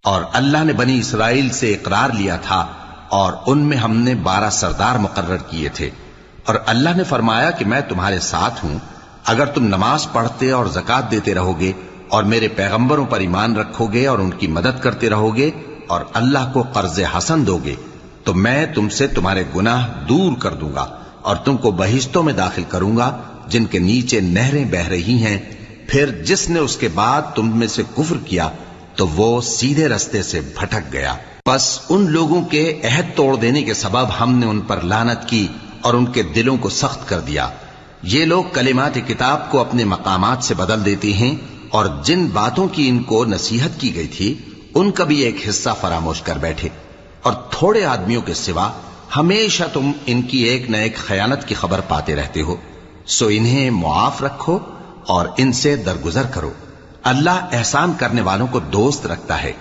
اور اللہ نے بنی اسرائیل سے اقرار لیا تھا اور ان میں ہم نے 12 سردار مقرر کیے تھے، اور اللہ نے فرمایا کہ میں تمہارے ساتھ ہوں اگر تم نماز پڑھتے اور زکوٰۃ دیتے رہو گے اور میرے پیغمبروں پر ایمان رکھو گے اور ان کی مدد کرتے رہو گے اور اللہ کو قرض حسن دو گے تو میں تم سے تمہارے گناہ دور کر دوں گا اور تم کو بہشتوں میں داخل کروں گا جن کے نیچے نہریں بہ رہی ہیں۔ پھر جس نے اس کے بعد تم میں سے کفر کیا تو وہ سیدھے رستے سے بھٹک گیا۔ پس ان لوگوں کے عہد توڑ دینے کے سبب ہم نے ان پر لعنت کی اور ان کے دلوں کو سخت کر دیا۔ یہ لوگ کلمات کتاب کو اپنے مقامات سے بدل دیتے ہیں اور جن باتوں کی ان کو نصیحت کی گئی تھی ان کا بھی ایک حصہ فراموش کر بیٹھے، اور تھوڑے آدمیوں کے سوا ہمیشہ تم ان کی ایک نہ ایک خیانت کی خبر پاتے رہتے ہو، سو انہیں معاف رکھو اور ان سے درگزر کرو۔ اللہ احسان کرنے والوں کو دوست رکھتا ہے۔